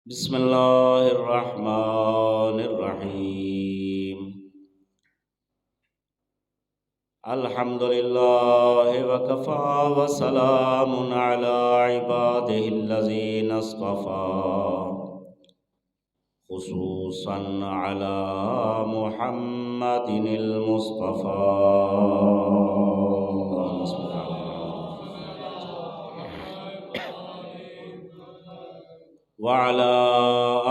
بسم الله الرحمن الرحيم. الحمد لله وكفى وسلام على عباده الذين اصطفى، خصوصا على محمد المصطفى. اللهم صل على وعلى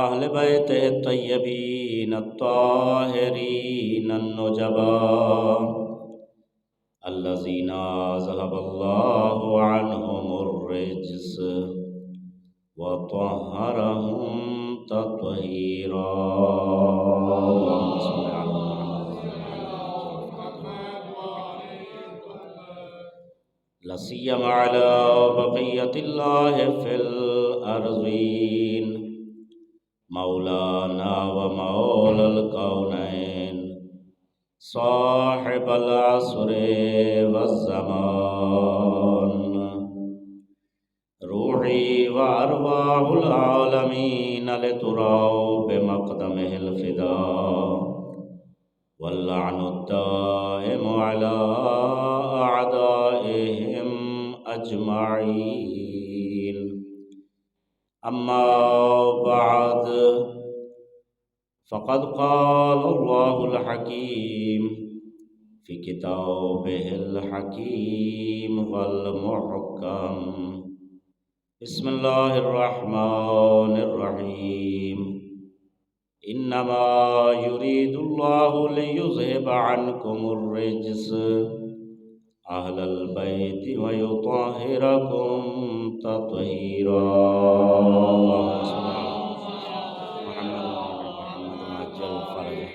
أهل بيته الطيبين الطاهرين النجباء الذين ذهب الله عنهم الرجس وطهرهم تطهيرا. اللهم صل على لا سيما على بقية الله في الأرضين، مولانا ومولى الكونين، صاحب العصر والزمان، روحي وأرواح العالمين لتراوا بمقدمه الفداء، واللعن الدائم على أعدائهم أجمعين. أما بعد، فقد قال الله الحكيم في كتابه الحكيم والمحكم: بسم الله الرحمن الرحيم. إنما يريد الله ليذهب عنكم الرجس أهل البيت ويطهركم تطهيرا. اللهم صل على محمد وعجل فرجه.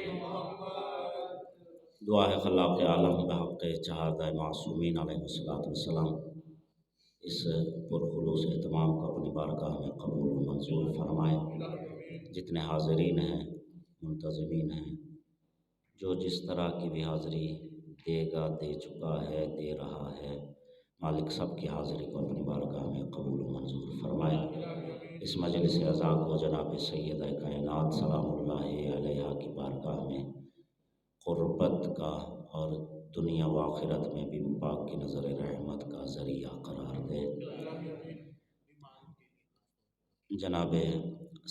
دعا ہے خلاق عالم بحق چہاردہ معصومین علیہ السلام اس پرخلوص اہتمام کو اپنی بارگاہ میں قبول و منظور فرمائے. جتنے حاضرین ہیں، منتظمین ہیں، جو جس طرح کی بھی حاضری دے گا، دے چکا ہے، دے رہا ہے، مالک سب کی حاضری کو اپنی بارگاہ میں قبول و منظور فرمائے. اس مجلس عزا کو جناب سیدہ کائنات سلام اللہ علیہا کی بارگاہ میں قربت کا اور دنیا و آخرت میں بھی پاک کی نظر رحمت کا ذریعہ قرار دے. جناب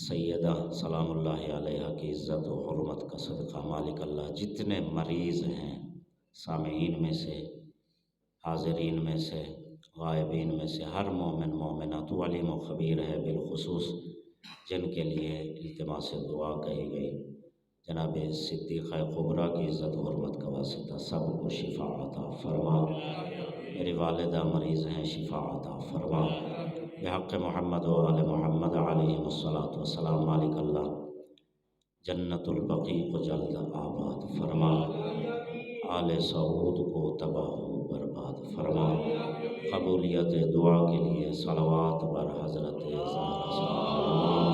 سیدہ سلام اللہ علیہ کی عزت و حرمت کا صدقہ مالک اللہ جتنے مریض ہیں، سامعین میں سے، حاضرین میں سے، غائبین میں سے، ہر مومن مومنہ تو علیم و خبیر ہے، بالخصوص جن کے لیے التماس دعا کہی گئی، جناب صدیقہ کبریٰ کی عزت و حرمت کا واسطہ سب کو شفا عطا فرما. میری والدہ مریض ہیں، شفا عطا فرما. بحق محمد و آل محمد علیہ السلام مالک اللہ جنت البقیع کو جلد آباد فرما، آل سعود کو تباہ و برباد فرما. قبولیت دعا کے لیے صلوات بر حضرت زہرا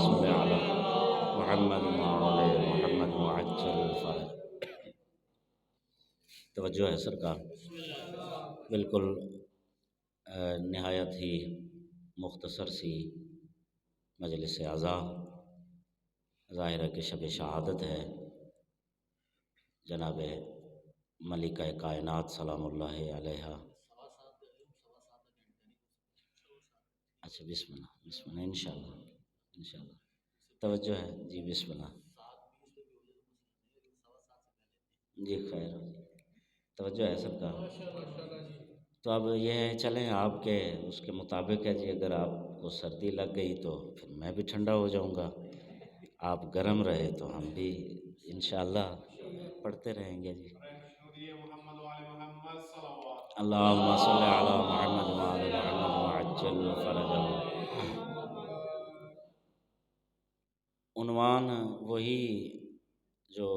صلی علی محمد وعلی محمد وعجل فرج. توجہ ہے سرکار. بالکل نہایت ہی مختصر سی مجلس عزا، ظاہر ہے کہ شب شہادت ہے. جناب ملکہ کائنات سلام اللہ علیہا. اچھا بسم اللہ، بسم اللہ، انشاءاللہ انشاءاللہ. توجہ ہے جی، بسم اللہ جی. خیر، توجہ ہے سب کا. تو اب یہ ہے، چلیں آپ کے اس کے مطابق ہے جی. اگر آپ کو سردی لگ گئی تو پھر میں بھی ٹھنڈا ہو جاؤں گا، آپ گرم رہے تو ہم بھی انشاءاللہ پڑھتے رہیں گے جی. اللہم صلی علی محمد وعلی محمد وعجل فرجہ. عنوان وہی جو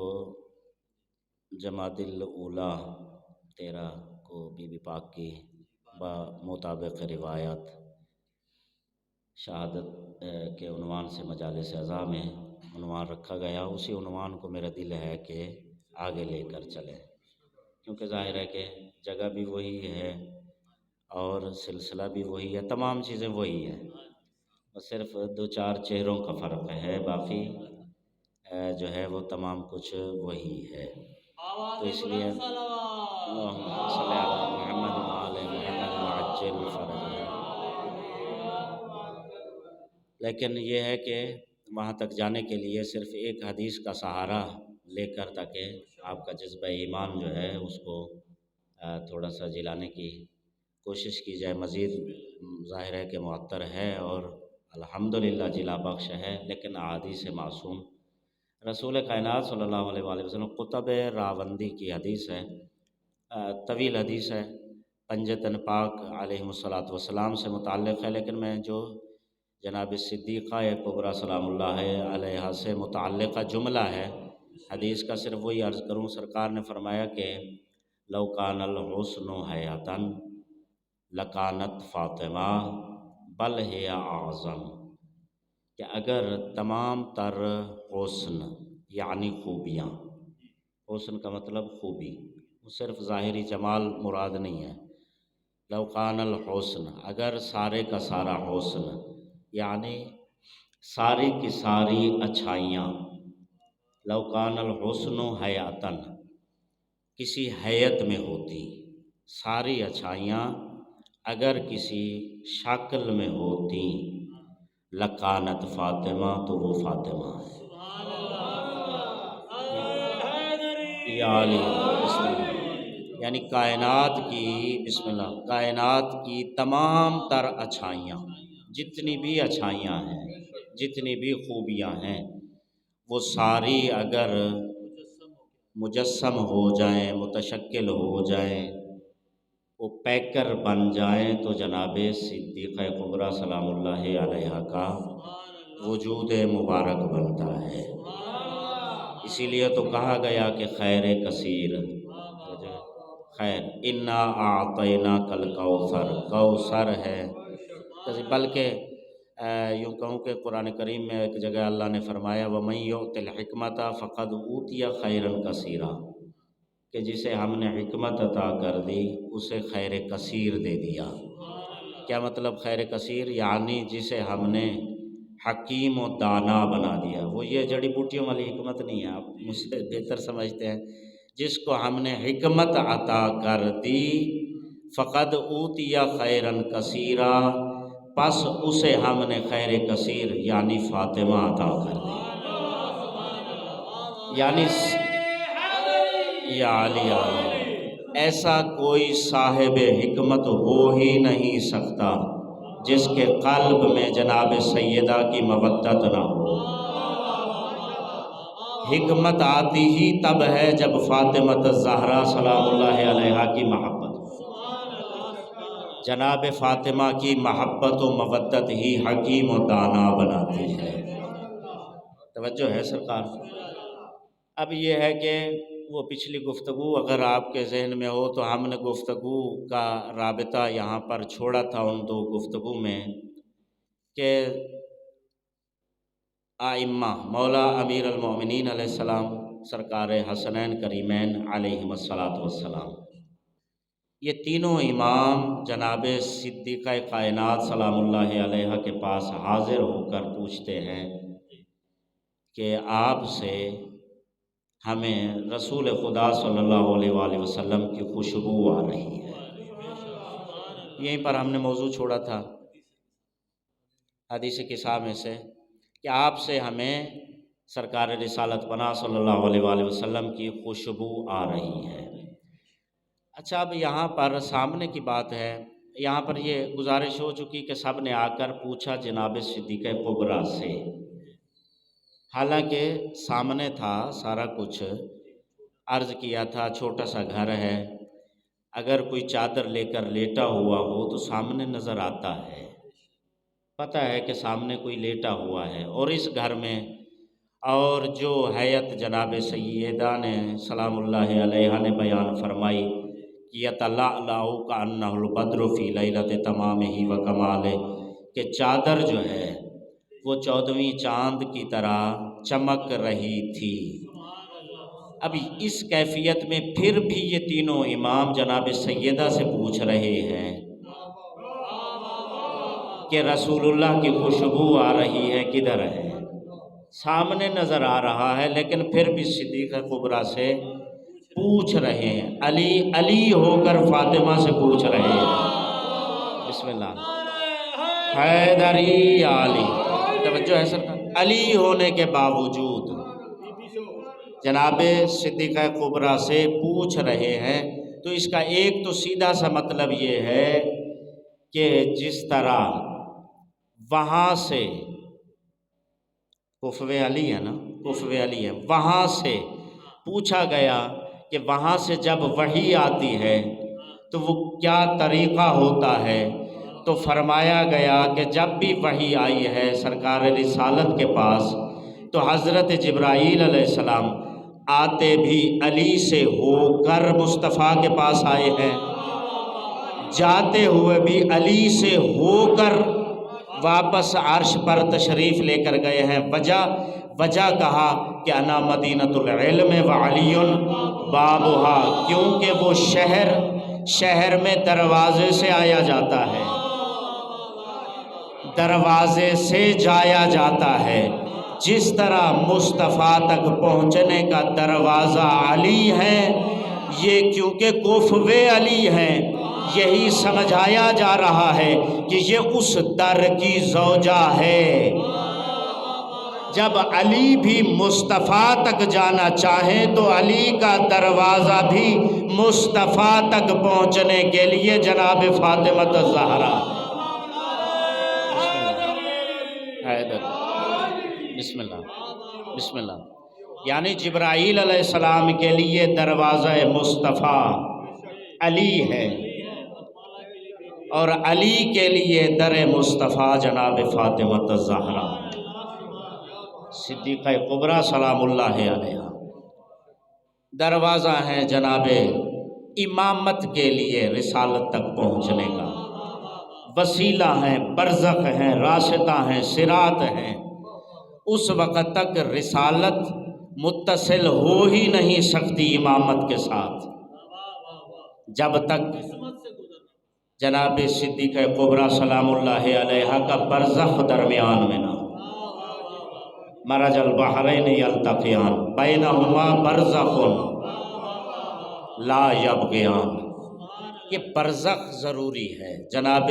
جمادی الاولیٰ 13 کو بی بی پاک کی مطابق روایات شہادت کے عنوان سے مجالس عزا میں عنوان رکھا گیا. اسی عنوان کو میرا دل ہے کہ آگے لے کر چلیں، کیونکہ ظاہر ہے کہ جگہ بھی وہی ہے اور سلسلہ بھی وہی ہے، تمام چیزیں وہی ہیں. بس صرف دو چار چہروں کا فرق ہے، باقی جو ہے وہ تمام کچھ وہی ہے۔ تو اس لیے اللہم صلی علی محمد وآل محمد وعجل فرجہ۔ لیکن یہ ہے کہ وہاں تک جانے کے لیے صرف ایک حدیث کا سہارا لے کر تاکہ آپ کا جذبہ ایمان جو ہے اس کو تھوڑا سا جلانے کی کوشش کی جائے۔ مزید ظاہر ہے کہ معطر ہے اور الحمدللہ جلا بخش ہے، لیکن احادیث معصوم رسول کائنات صلی اللہ علیہ وآلہ وسلم قطب راوندی کی حدیث ہے، طویل حدیث ہے، پنجتن پاک علیہ الصلاۃ والسلام سے متعلق ہے، لیکن میں جو جناب صدیقہ کبریٰ سلام اللہ علیہ سے متعلقہ جملہ ہے حدیث کا صرف وہی عرض کروں۔ سرکار نے فرمایا کہ لو کان الحسن حیاتن لکانت فاطمہ بل ہی اعظم، کہ اگر تمام تر حسن یعنی خوبیاں، حسن کا مطلب خوبی، صرف ظاہری جمال مراد نہیں ہے۔ لو کان الحسن، اگر سارے کا سارا حسن یعنی ساری کی ساری اچھائیاں، لو کان الحسن حیاتن، کسی حیت میں ہوتی، ساری اچھائیاں اگر کسی شکل میں ہوتی، لکانت فاطمہ، تو وہ فاطمہ ہے۔ یا علی بسم اللہ، یعنی کائنات کی، بسم اللہ، کائنات کی تمام تر اچھائیاں، جتنی بھی اچھائیاں ہیں، جتنی بھی خوبیاں ہیں، وہ ساری اگر مجسم ہو جائیں، متشکل ہو جائیں، وہ پیکر بن جائیں، تو جناب صدیقہ کبریٰ سلام اللہ علیہ کا وجود مبارک بنتا ہے۔ اسی لیے تو کہا گیا کہ خیر کثیر، خیر انا اعطیناک الکوثر، کوثر ہے، بلکہ یوں کہوں کہ قرآن کریم میں ایک جگہ اللہ نے فرمایا وَمَن یُؤْتِ الْحِکْمَةَ فَقَدْ أُوتِیَ خَیْرًا کثیرًا، کہ جسے ہم نے حکمت عطا کر دی اسے خیر کثیر دے دیا۔ کیا مطلب خیر کثیر؟ یعنی جسے ہم نے حکیم و دانا بنا دیا۔ وہ یہ جڑی بوٹیوں والی حکمت نہیں ہے، آپ مجھ سے بہتر سمجھتے ہیں۔ جس کو ہم نے حکمت عطا کر دی، فقد اوتیٰ خیرًا کثیرا، پس اسے ہم نے خیر کثیر یعنی فاطمہ عطا کر دی۔ یعنی یا علی ایسا کوئی صاحب حکمت ہو ہی نہیں سکتا جس کے قلب میں جناب سیدہ کی مودت نہ ہو۔ حکمت آتی ہی تب ہے جب فاطمہ الزہرا سلام اللہ علیہا کی محبت ہو۔ جناب فاطمہ کی محبت و مودت ہی حکیم و دانا بناتی ہے۔ توجہ ہے سرکار؟ اب یہ ہے کہ وہ پچھلی گفتگو اگر آپ کے ذہن میں ہو تو ہم نے گفتگو کا رابطہ یہاں پر چھوڑا تھا ان دو گفتگو میں کہ ائمہ مولا امیر المومنین علیہ السلام سرکار حسنین کریمین علیہم الصلاۃ والسلام، یہ تینوں امام جناب صدیقہ کائنات سلام اللہ علیہ کے پاس حاضر ہو کر پوچھتے ہیں کہ آپ سے ہمیں رسول خدا صلی اللہ علیہ وآلہ وسلم کی خوشبو آ رہی ہے۔ یہیں پر ہم نے موضوع چھوڑا تھا حدیث قصہ میں سے کہ آپ سے ہمیں سرکار رسالت پناہ صلی اللہ علیہ وآلہ وسلم کی خوشبو آ رہی ہے۔ اچھا، اب یہاں پر سامنے کی بات ہے، یہاں پر یہ گزارش ہو چکی کہ سب نے آ کر پوچھا جناب صدیقہ کبریٰ سے، حالانکہ سامنے تھا سارا کچھ، عرض کیا تھا چھوٹا سا گھر ہے، اگر کوئی چادر لے کر لیٹا ہوا ہو تو سامنے نظر آتا ہے، پتہ ہے کہ سامنے کوئی لیٹا ہوا ہے۔ اور اس گھر میں اور جو حیت جناب سیدہ نے سلام اللہ علیہ نے بیان فرمائی کہ یتلألأ کأنہ البدر فی لیلۃ تمامہ و کمالہ، کہ چادر جو ہے وہ 14ویں چاند کی طرح چمک رہی تھی۔ اب اس کیفیت میں پھر بھی یہ تینوں امام جناب سیدہ سے پوچھ رہے ہیں کہ رسول اللہ کی خوشبو آ رہی ہے، کدھر ہے؟ سامنے نظر آ رہا ہے، لیکن پھر بھی صدیقہ کبریٰ سے پوچھ رہے ہیں، علی علی ہو کر فاطمہ سے پوچھ رہے ہیں۔ بسم اللہ، حیدری علی، توجہ ہے سرکار، علی ہونے کے باوجود جناب صدیقہ کبریٰ سے پوچھ رہے ہیں۔ تو اس کا ایک تو سیدھا سا مطلب یہ ہے کہ جس طرح وہاں سے کفو علی ہے نا، کفو علی ہے، وہاں سے پوچھا گیا کہ وہاں سے جب وحی آتی ہے تو وہ کیا طریقہ ہوتا ہے، تو فرمایا گیا کہ جب بھی وحی آئی ہے سرکار رسالت کے پاس تو حضرت جبرائیل علیہ السلام آتے بھی علی سے ہو کر مصطفیٰ کے پاس آئے ہیں، جاتے ہوئے بھی علی سے ہو کر واپس عرش پر تشریف لے کر گئے ہیں۔ وجہ کہا کہ انا مدینۃ العلم وعلی بابھا، کیونکہ وہ شہر میں دروازے سے آیا جاتا ہے، دروازے سے جایا جاتا ہے۔ جس طرح مصطفیٰ تک پہنچنے کا دروازہ علی ہے، یہ کیونکہ کفو علی ہیں، یہی سمجھایا جا رہا ہے کہ یہ اس در کی زوجہ ہے۔ جب علی بھی مصطفیٰ تک جانا چاہیں تو علی کا دروازہ بھی مصطفیٰ تک پہنچنے کے لیے جناب فاطمہ الزہرا۔ بسم اللہ، بسم اللہ، یعنی جبرائیل علیہ السلام کے لیے دروازہ مصطفیٰ علی ہے، اور علی کے لیے در مصطفیٰ جناب فاطمہ الزہرا صدیقہ کبریٰ سلام اللہ علیہا۔ دروازہ ہیں جناب امامت کے لیے رسالت تک پہنچنے کا، وسیلہ ہیں، برزخ ہیں، راشدہ ہیں، صراط ہیں۔ اس وقت تک رسالت متصل ہو ہی نہیں سکتی امامت کے ساتھ جب تک جناب صدیقہ کبریٰ سلام اللہ علیہا کا برزخ درمیان میں نہ ہو۔ مرج البحرین یلتقیان بینہما برزخ لا یبغیان، یہ برزخ ضروری ہے جناب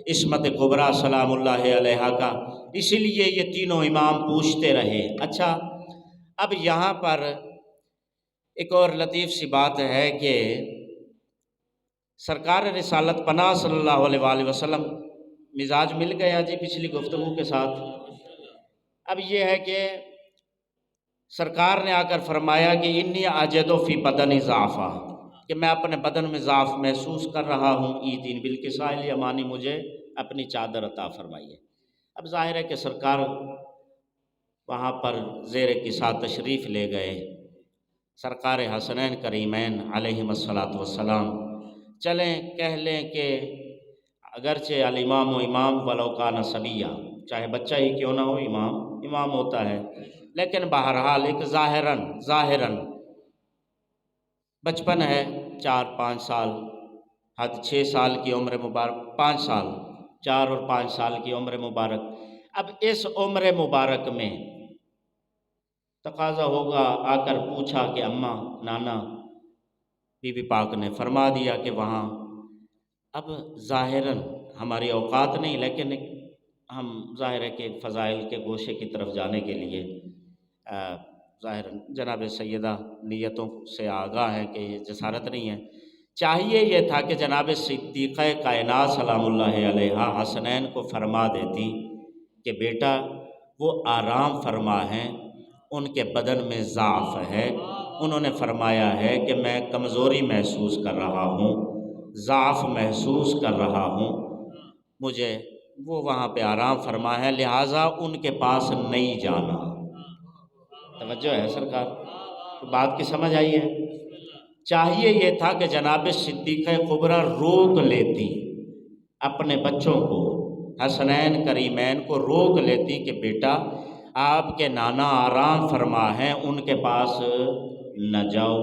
عصمت کبریٰ سلام اللہ علیہا کا، اسی لیے یہ تینوں امام پوچھتے رہے۔ اچھا، اب یہاں پر ایک اور لطیف سی بات ہے کہ سرکار رسالت پناہ صلی اللہ علیہ وآلہ وسلم مزاج مل گیا جی پچھلی گفتگو کے ساتھ۔ اب یہ ہے کہ سرکار نے آ کر فرمایا کہ انی اجد فی بدنی ضعفا، کہ میں اپنے بدن میں ضعف محسوس کر رہا ہوں، ایدین بالکساء الیمانی، مجھے اپنی چادر عطا فرمائیے۔ اب ظاہر ہے کہ سرکار وہاں پر زیر کساء تشریف لے گئے، سرکار حسنین کریمین علیہم الصلاۃ والسلام چلیں کہہ لیں کہ اگرچہ الامام و امام ولو کان صبیہ، چاہے بچہ ہی کیوں نہ ہو امام ہوتا ہے، لیکن بہرحال ایک ظاہراً بچپن ہے، 4-5 سال، حد 6 سال کی عمر مبارک، 5 سال، 4 اور 5 سال کی عمر مبارک۔ اب اس عمر مبارک میں تقاضا ہوگا، آ کر پوچھا کہ اماں، نانا، بی بی پاک نے فرما دیا کہ وہاں اب ظاہراً ہماری اوقات نہیں، لیکن ہم ظاہر ہے کہ فضائل کے گوشے کی طرف جانے کے لیے ظاہراً جناب سیدہ نیتوں سے آگاہ ہے کہ یہ جسارت نہیں ہے۔ چاہیے یہ تھا کہ جناب صدیقہ کائنات سلام اللہ علیہا حسنین کو فرما دیتی کہ بیٹا وہ آرام فرما ہیں، ان کے بدن میں ضعف ہے، انہوں نے فرمایا ہے کہ میں کمزوری محسوس کر رہا ہوں، ضعف محسوس کر رہا ہوں، مجھے وہ وہاں پہ آرام فرما ہے، لہٰذا ان کے پاس نہیں جانا۔ توجہ ہے سرکار، بات کی سمجھ آئی ہے؟ چاہیے یہ تھا کہ جناب صدیقہ کبریٰ روک لیتی اپنے بچوں کو، حسنین کریمین کو روک لیتی کہ بیٹا آپ کے نانا آرام فرما ہیں، ان کے پاس نہ جاؤ،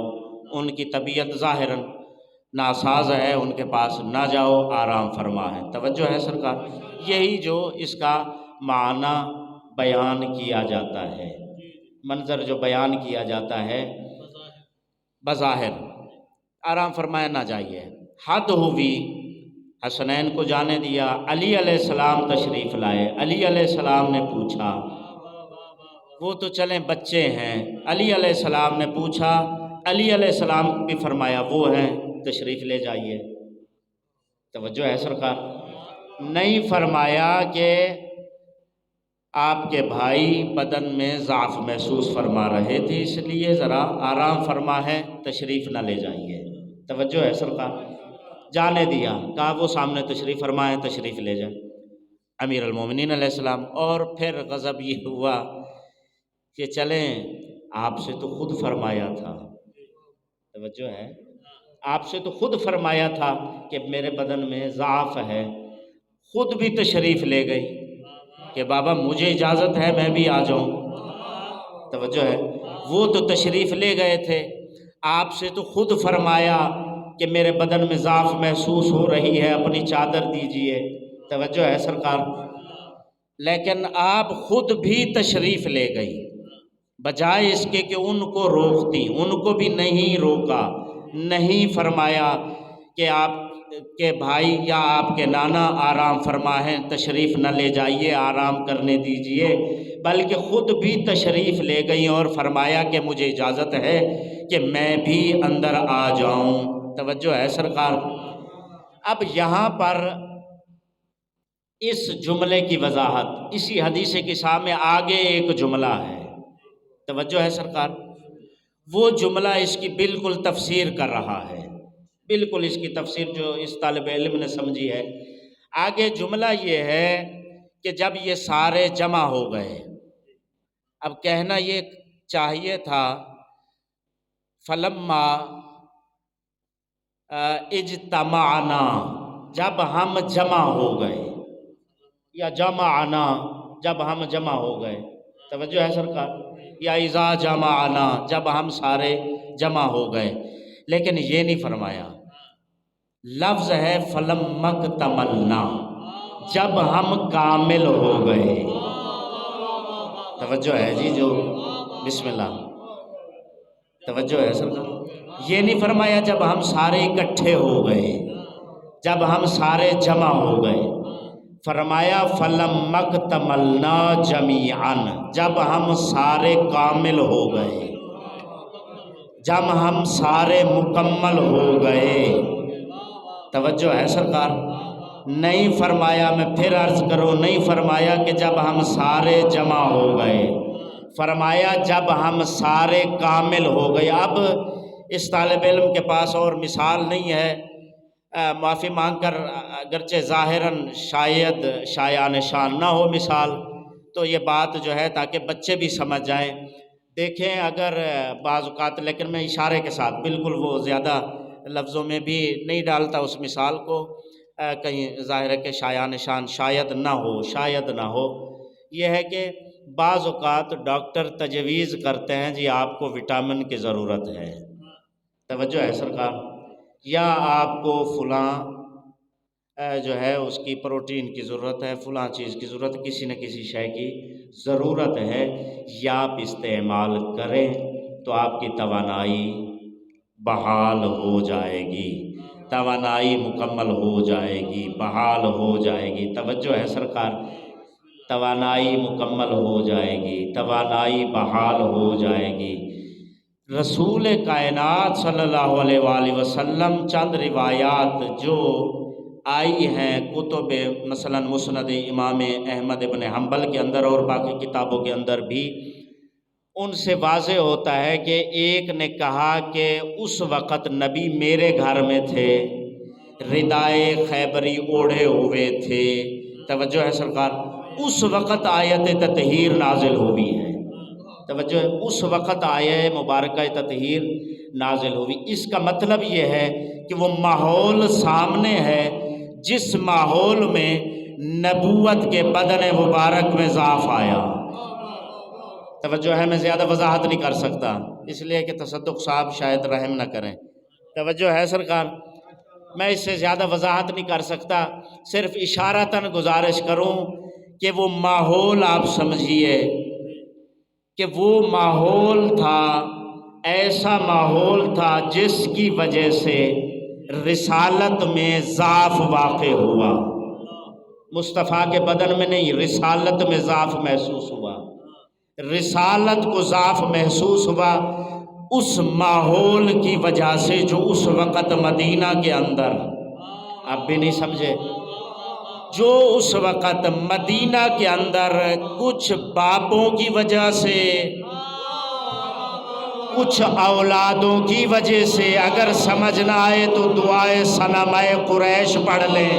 ان کی طبیعت ظاہراً ناساز ہے، ان کے پاس نہ جاؤ، آرام فرما ہے۔ توجہ ہے سرکار، یہی جو اس کا معنی بیان کیا جاتا ہے، منظر جو بیان کیا جاتا ہے بظاہر۔ آرام فرمایا نہ جائیے، حد ہوئی، حسنین کو جانے دیا، علی علیہ السلام تشریف لائے، علی علیہ السلام نے پوچھا، وہ تو چلیں بچے ہیں، علی علیہ السلام نے پوچھا، علی علیہ السلام بھی فرمایا وہ ہیں، تشریف لے جائیے۔ توجہ ہے سرکار؟ نہیں فرمایا کہ آپ کے بھائی بدن میں ضعف محسوس فرما رہے تھے اس لیے ذرا آرام فرما ہے، تشریف نہ لے جائیے۔ توجہ ہے سرکار؟ جانے دیا، کہا وہ سامنے تشریف فرمائیں، تشریف لے جائیں امیر المومنین علیہ السلام۔ اور پھر غضب یہ ہوا کہ چلیں آپ سے تو خود فرمایا تھا، توجہ ہے، آپ سے تو خود فرمایا تھا کہ میرے بدن میں ضعف ہے، خود بھی تشریف لے گئی کہ بابا مجھے اجازت ہے میں بھی آ جاؤں۔ توجہ ہے، وہ تو تشریف لے گئے تھے، آپ سے تو خود فرمایا کہ میرے بدن میں ضعف محسوس ہو رہی ہے، اپنی چادر دیجئے۔ توجہ ہے سرکار؟ لیکن آپ خود بھی تشریف لے گئی، بجائے اس کے کہ ان کو روکتی، ان کو بھی نہیں روکا، نہیں فرمایا کہ آپ کے بھائی یا آپ کے نانا آرام فرما ہیں، تشریف نہ لے جائیے، آرام کرنے دیجئے، بلکہ خود بھی تشریف لے گئی اور فرمایا کہ مجھے اجازت ہے کہ میں بھی اندر آ جاؤں۔ توجہ ہے سرکار؟ اب یہاں پر اس جملے کی وضاحت اسی حدیث کے سامنے آگے ایک جملہ ہے، توجہ ہے سرکار؟ وہ جملہ اس کی بالکل تفسیر کر رہا ہے، بالکل اس کی تفسیر جو اس طالب علم نے سمجھی ہے۔ آگے جملہ یہ ہے کہ جب یہ سارے جمع ہو گئے، اب کہنا یہ چاہیے تھا فلما اجتمعنا، جب ہم جمع ہو گئے، یا جمعنا، جب ہم جمع ہو گئے، توجہ ہے سرکار؟ یا اذا جمعنا، جب ہم سارے جمع ہو گئے، لیکن یہ نہیں فرمایا، لفظ ہے فلما اکتملنا، جب ہم کامل ہو گئے۔ توجہ ہے جی؟ جو بسم اللہ، توجہ ہے سرکار؟ یہ نہیں فرمایا جب ہم سارے اکٹھے ہو گئے، جب ہم سارے جمع ہو گئے، فرمایا فلما اکتملنا جمیعا، جب ہم سارے کامل ہو گئے، جب ہم سارے مکمل ہو گئے۔ توجہ ہے سرکار؟ نہیں فرمایا، میں پھر عرض کروں، نہیں فرمایا کہ جب ہم سارے جمع ہو گئے، فرمایا جب ہم سارے کامل ہو گئے۔ اب اس طالب علم کے پاس اور مثال نہیں ہے، معافی مانگ کر، اگرچہ ظاہراً شاید شایان شان نہ ہو مثال، تو یہ بات جو ہے تاکہ بچے بھی سمجھ جائیں۔ دیکھیں اگر بعض اوقات، لیکن میں اشارے کے ساتھ، بالکل وہ زیادہ لفظوں میں بھی نہیں ڈالتا اس مثال کو، کہیں ظاہر ہے کہ شایان شان شاید نہ ہو، شاید نہ ہو۔ یہ ہے کہ بعض اوقات ڈاکٹر تجویز کرتے ہیں جی آپ کو وٹامن کی ضرورت ہے، توجہ ہے سرکار، یا آپ کو فلاں جو ہے اس کی پروٹین کی ضرورت ہے، فلاں چیز کی ضرورت، کسی نہ کسی شے کی ضرورت ہے، یا آپ استعمال کریں تو آپ کی توانائی بحال ہو جائے گی، توانائی مکمل ہو جائے گی، بحال ہو جائے گی۔ توجہ ہے سرکار؟ توانائی مکمل ہو جائے گی، توانائی بحال ہو جائے گی۔ رسول کائنات صلی اللہ علیہ وآلہ وسلم چند روایات جو آئی ہیں کتب، مثلا مسند امام احمد ابن حنبل کے اندر اور باقی کتابوں کے اندر بھی، ان سے واضح ہوتا ہے کہ ایک نے کہا کہ اس وقت نبی میرے گھر میں تھے، ردائے خیبری اوڑھے ہوئے تھے۔ توجہ ہے سرکار؟ اس وقت آیت تطہیر نازل ہوئی ہے، توجہ ہے، اس وقت آیت مبارکہ تطہیر نازل ہوئی۔ اس کا مطلب یہ ہے کہ وہ ماحول سامنے ہے جس ماحول میں نبوت کے بدن مبارک میں ضعف آیا۔ توجہ ہے، میں زیادہ وضاحت نہیں کر سکتا اس لیے کہ تصدق صاحب شاید رحم نہ کریں۔ توجہ ہے سرکار؟ میں اس سے زیادہ وضاحت نہیں کر سکتا، صرف اشارتاً گزارش کروں کہ وہ ماحول آپ سمجھیے کہ وہ ماحول تھا، ایسا ماحول تھا جس کی وجہ سے رسالت میں ضعف واقع ہوا۔ مصطفیٰ کے بدن میں نہیں، رسالت میں ضعف محسوس ہوا، رسالت کو ضعف محسوس ہوا اس ماحول کی وجہ سے جو اس وقت مدینہ کے اندر، آپ بھی نہیں سمجھے، جو اس وقت مدینہ کے اندر کچھ باپوں کی وجہ سے، کچھ اولادوں کی وجہ سے، اگر سمجھ نہ آئے تو دعائے صنمِ قریش پڑھ لیں،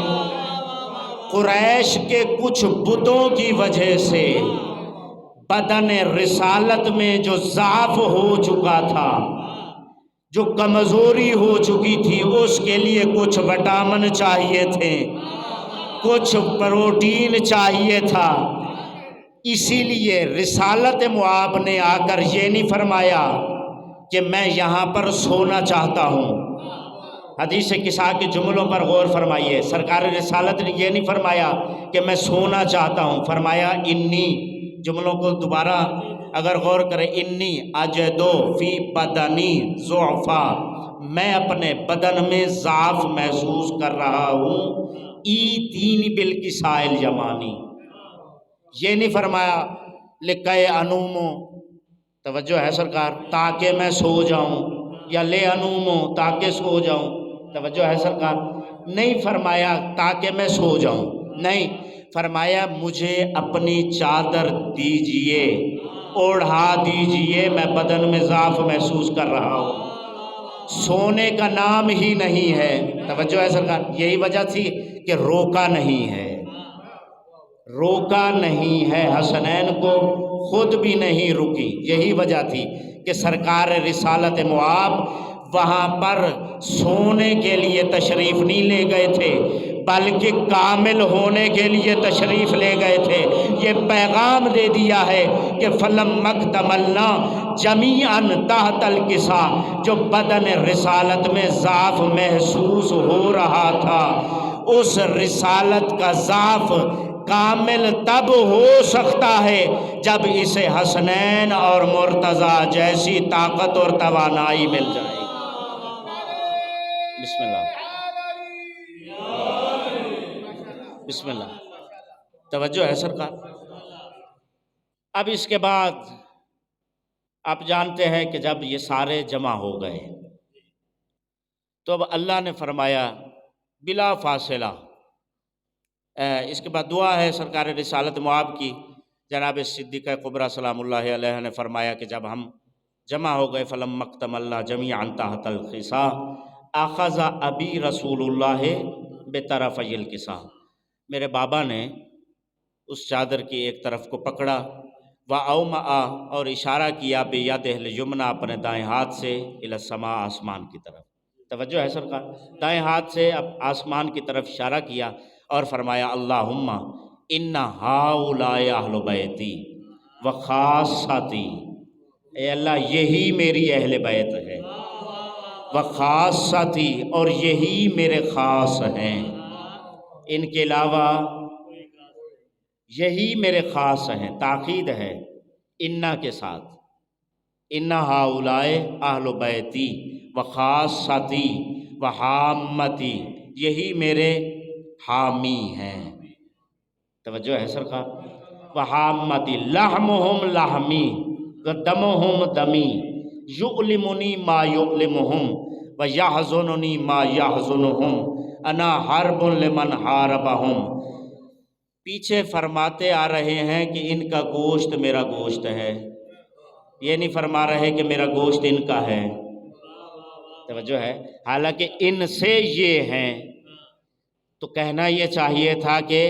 قریش کے کچھ بتوں کی وجہ سے بدن رسالت میں جو ضعف ہو چکا تھا، جو کمزوری ہو چکی تھی، اس کے لیے کچھ وٹامن چاہیے تھے، کچھ پروٹین چاہیے تھا۔ اسی لیے رسالت معاب نے آ کر یہ نہیں فرمایا کہ میں یہاں پر سونا چاہتا ہوں۔ حدیث کسا کے جملوں پر غور فرمائیے، سرکار رسالت نے یہ نہیں فرمایا کہ میں سونا چاہتا ہوں، فرمایا انی، جملوں کو دوبارہ اگر غور کریں، انی اجدو فی بدنی ضعفا، میں اپنے بدن میں ضعف محسوس کر رہا ہوں، ایتینی بالکسائل یمانی، یہ نہیں فرمایا لکے انومو، توجہ ہے سرکار، تاکہ میں سو جاؤں، یا لے انومو تاکہ سو جاؤں، توجہ ہے سرکار، نہیں فرمایا تاکہ میں سو جاؤں، نہیں فرمایا مجھے اپنی چادر دیجئے، اوڑھا دیجئے، میں بدن میں ضعف محسوس کر رہا ہوں، سونے کا نام ہی نہیں ہے، توجہ ہے سرکار، یہی وجہ تھی کہ روکا نہیں ہے، روکا نہیں ہے، حسنین کو خود بھی نہیں رکی، یہی وجہ تھی کہ سرکار رسالت معاب وہاں پر سونے کے لیے تشریف نہیں لے گئے تھے، بلکہ کامل ہونے کے لیے تشریف لے گئے تھے۔ یہ پیغام دے دیا ہے کہ فَلَمَّا اكْتَمَلْنَا جَمِيعًا تحت الکسا، جو بدن رسالت میں ضعف محسوس ہو رہا تھا، اس رسالت کا ضعف کامل تب ہو سکتا ہے جب اسے حسنین اور مرتضیٰ جیسی طاقت اور توانائی مل جائے۔ بسم اللہ، بسم اللہ، توجہ ہے سرکار۔ اب اس کے بعد آپ جانتے ہیں کہ جب یہ سارے جمع ہو گئے تو اب اللہ نے فرمایا بلا فاصلہ، اس کے بعد دعا ہے سرکار رسالت معاب کی، جناب صدیقہ کبریٰ سلام اللہ علیہ نے فرمایا کہ جب ہم جمع ہو گئے فَلَمَّا اكْتَمَلْنَا جَمِيعًا تحت الکسا اخذ ابی رسول اللہ بطرفی الکسا، میرے بابا نے اس چادر کی ایک طرف کو پکڑا، وَأَوْمَأَ اور اشارہ کیا بِيَدِهِ الْيُمْنَى اپنے دائیں ہاتھ سے إِلَى السَّمَاء آسمان کی طرف، توجہ ہے سرکار، دائیں ہاتھ سے اب آسمان کی طرف اشارہ کیا اور فرمایا اللہم ان ہؤلاء اہل بیتی وخاصتی، اے اللہ یہی میری اہل بیت ہے، وخاصتی اور یہی میرے خاص ہیں، ان کے علاوہ یہی میرے خاص ہیں، تاکید ہے انا کے ساتھ، ان ہؤلاء اہل بیتی وخاصتی وحامتی، یہی میرے حامی ہیں، توجہ ہے سرکار، وحامتی لحمہم لحمی ودمہم دمی، یؤلمنی ما یؤلمہم ویحزننی ما یحزنہم انا حرب لمن حاربہم، پیچھے فرماتے آ رہے ہیں کہ ان کا گوشت میرا گوشت ہے، یہ نہیں فرما رہے کہ میرا گوشت ان کا ہے، توجہ ہے، حالانکہ ان سے یہ ہیں، تو کہنا یہ چاہیے تھا کہ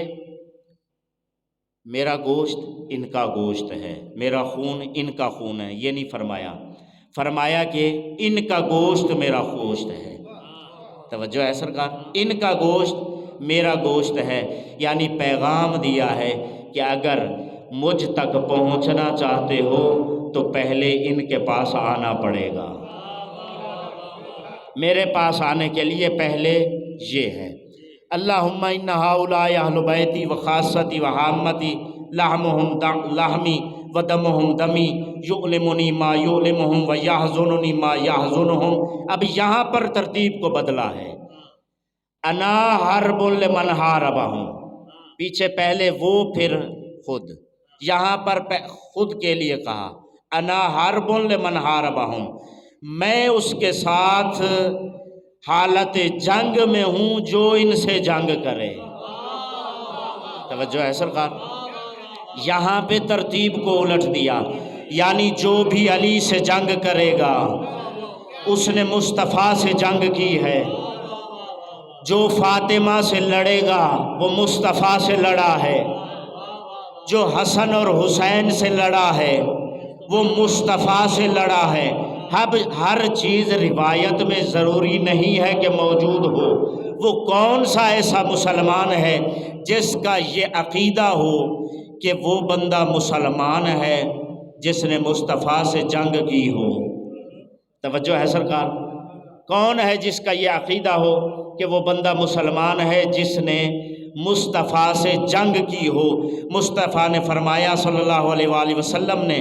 میرا گوشت ان کا گوشت ہے، میرا خون ان کا خون ہے، یہ نہیں فرمایا، فرمایا کہ ان کا گوشت میرا گوشت ہے، توجہ ہے سرکار، ان کا گوشت میرا گوشت ہے، یعنی پیغام دیا ہے کہ اگر مجھ تک پہنچنا چاہتے ہو تو پہلے ان کے پاس آنا پڑے گا، میرے پاس آنے کے لیے پہلے یہ ہے۔ اللہم ان ہؤلاء اہل بیتی و خاصتی و حامتی لحمہم لحمی و دمہم دمی یؤلمنی ما یؤلمہم و یحزننی ما یحزنہم۔ اب یہاں پر ترتیب کو بدلا ہے، انا حرب لمن حاربہم، پیچھے پہلے وہ پھر خود، یہاں پر خود کے لیے کہا انا حرب لمن حاربہم، میں اس کے ساتھ حالت جنگ میں ہوں جو ان سے جنگ کرے۔ توجہ ہے سرکار، یہاں پہ ترتیب کو الٹ دیا، یعنی جو بھی علی سے جنگ کرے گا اس نے مصطفیٰ سے جنگ کی ہے، جو فاطمہ سے لڑے گا وہ مصطفیٰ سے لڑا ہے، جو حسن اور حسین سے لڑا ہے وہ مصطفیٰ سے لڑا ہے۔ اب ہر چیز روایت میں ضروری نہیں ہے کہ موجود ہو، وہ کون سا ایسا مسلمان ہے جس کا یہ عقیدہ ہو کہ وہ بندہ مسلمان ہے جس نے مصطفیٰ سے جنگ کی ہو؟ توجہ ہے سرکار، کون ہے جس کا یہ عقیدہ ہو کہ وہ بندہ مسلمان ہے جس نے مصطفیٰ سے جنگ کی ہو؟ مصطفیٰ نے فرمایا صلی اللہ علیہ وآلہ وسلم نے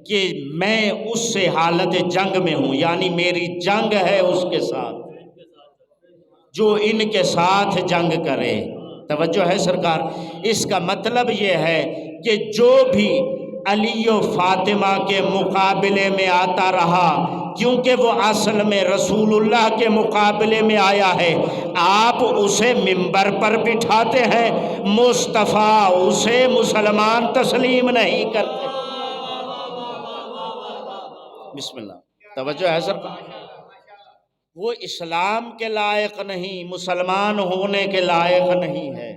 کہ میں اس سے حالت جنگ میں ہوں، یعنی میری جنگ ہے اس کے ساتھ جو ان کے ساتھ جنگ کرے۔ توجہ ہے سرکار، اس کا مطلب یہ ہے کہ جو بھی علی و فاطمہ کے مقابلے میں آتا رہا، کیونکہ وہ اصل میں رسول اللہ کے مقابلے میں آیا ہے، آپ اسے منبر پر بٹھاتے ہیں، مصطفیٰ اسے مسلمان تسلیم نہیں کرتے۔ بسم اللہ، توجہ ہے سرکار، وہ اسلام کے لائق نہیں، مسلمان ہونے کے لائق نہیں ہے۔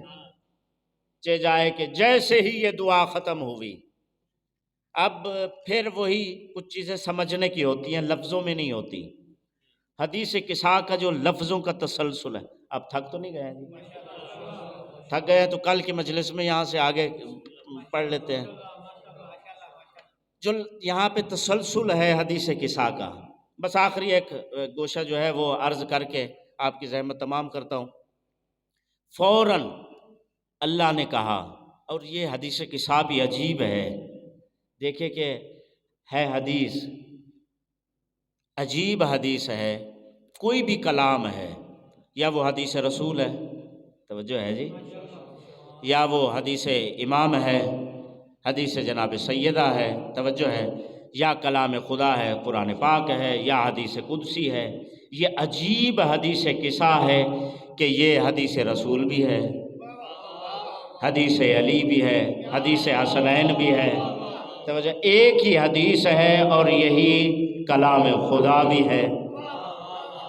چہ جائے کہ جیسے ہی یہ دعا ختم ہوئی، اب پھر وہی کچھ چیزیں سمجھنے کی ہوتی ہیں، لفظوں میں نہیں ہوتی۔ حدیث قصا کا جو لفظوں کا تسلسل ہے، اب تھک تو نہیں گئے؟ تھک گئے تو کل کی مجلس میں یہاں سے آگے پڑھ لیتے ہیں۔ جو یہاں پہ تسلسل ہے حدیث قصا کا، بس آخری ایک گوشہ جو ہے وہ عرض کر کے آپ کی زحمت تمام کرتا ہوں۔ فوراً اللہ نے کہا، اور یہ حدیث قصا بھی عجیب ہے، دیکھیں کہ ہے حدیث عجیب حدیث ہے، کوئی بھی کلام ہے، یا وہ حدیث رسول ہے، توجہ ہے جی، یا وہ حدیث امام ہے، حدیث جناب سیدہ ہے، توجہ ہے، یا کلام خدا ہے، قرآن پاک ہے، یا حدیث قدسی ہے، یہ عجیب حدیث قصا ہے کہ یہ حدیث رسول بھی ہے، حدیث علی بھی ہے، حدیث حسنین بھی ہے، توجہ، ایک ہی حدیث ہے اور یہی کلام خدا بھی ہے۔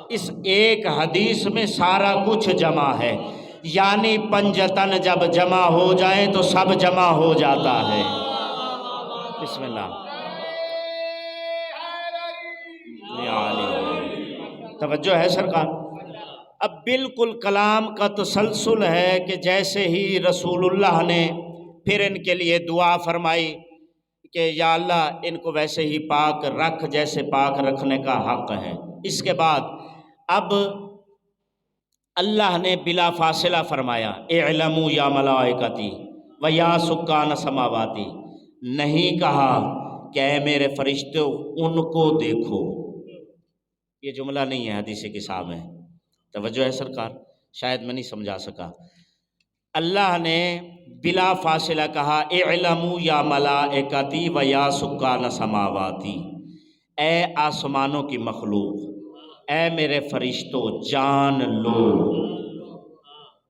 اس ایک حدیث میں سارا کچھ جمع ہے، یعنی پنجتن جب جمع ہو جائیں تو سب جمع ہو جاتا ہے۔ بسم اللہ، توجہ ہے سرکار، اب بالکل کلام کا تسلسل ہے کہ جیسے ہی رسول اللہ نے پھر ان کے لیے دعا فرمائی کہ یا اللہ ان کو ویسے ہی پاک رکھ جیسے پاک رکھنے کا حق ہے، اس کے بعد اب اللہ نے بلا فاصلہ فرمایا اعلموا یا ملائکتی و یا سکان سماواتی، نہیں کہا کہ اے میرے فرشتوں ان کو دیکھو، یہ جملہ نہیں ہے حدیث قصا میں، توجہ ہے سرکار، شاید میں نہیں سمجھا سکا۔ اللہ نے بلا فاصلہ کہا اعلموا یا ملائکتی و یا سکان سماواتی، اے آسمانوں کی مخلوق، اے میرے فرشتوں جان لو،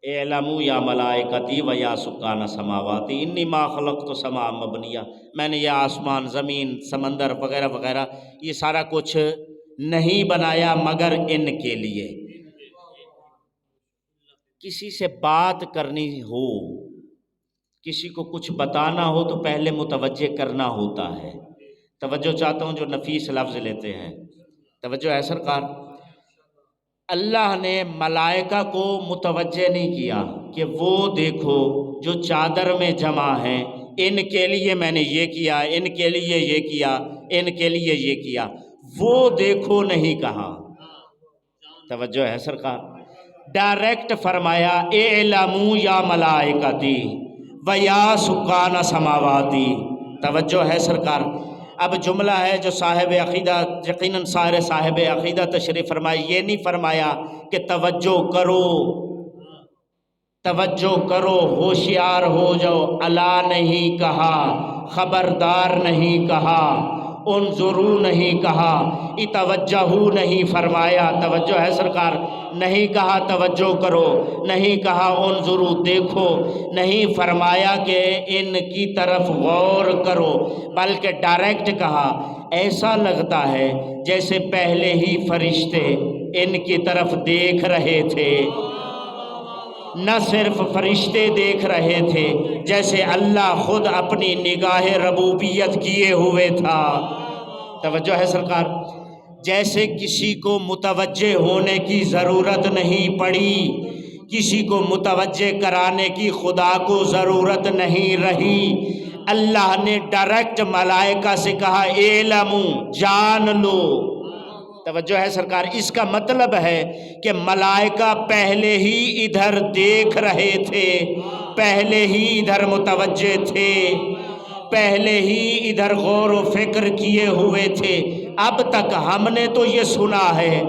اعلموا یا ملائکتی و یا سکان سماواتی انی ما خلقت سماء مبنیہ، میں نے یہ آسمان، زمین، سمندر وغیرہ وغیرہ یہ سارا کچھ نہیں بنایا مگر ان کے لیے۔ کسی سے بات کرنی ہو، کسی کو کچھ بتانا ہو تو پہلے متوجہ کرنا ہوتا ہے، توجہ چاہتا ہوں جو نفیس لفظ لیتے ہیں، توجہ ہے سرکار۔ اللہ نے ملائکہ کو متوجہ نہیں کیا کہ وہ دیکھو جو چادر میں جمع ہیں، ان کے لیے میں نے یہ کیا، ان کے لیے یہ کیا، ان کے لیے یہ کیا، وہ دیکھو نہیں کہا، توجہ ہے سرکار۔ ڈائریکٹ فرمایا اعلموا یا ملائکتی و یا سکان سماواتی. توجہ ہے سرکار. اب جملہ ہے جو صاحب عقیدہ یقیناً سارے صاحب عقیدہ تشریف فرمائے. یہ نہیں فرمایا کہ توجہ کرو، توجہ کرو، ہوشیار ہو جاؤ. الا نہیں کہا، خبردار نہیں کہا، انظروا نہیں کہا، اتوجہوا نہیں فرمایا. توجہ ہے سرکار. نہیں کہا توجہ کرو، نہیں کہا انظروا دیکھو، نہیں فرمایا کہ ان کی طرف غور کرو، بلکہ ڈائریکٹ کہا. ایسا لگتا ہے جیسے پہلے ہی فرشتے ان کی طرف دیکھ رہے تھے. نہ صرف فرشتے دیکھ رہے تھے، جیسے اللہ خود اپنی نگاہ ربوبیت کیے ہوئے تھا. توجہ ہے سرکار. جیسے کسی کو متوجہ ہونے کی ضرورت نہیں پڑی، کسی کو متوجہ کرانے کی خدا کو ضرورت نہیں رہی. اللہ نے ڈائریکٹ ملائکہ سے کہا اعلموا، جان لو. توجہ ہے سرکار. اس کا مطلب ہے کہ ملائکہ پہلے ہی ادھر دیکھ رہے تھے، پہلے ہی ادھر متوجہ تھے، پہلے ہی ادھر غور و فکر کیے ہوئے تھے. اب تک ہم نے تو یہ سنا ہے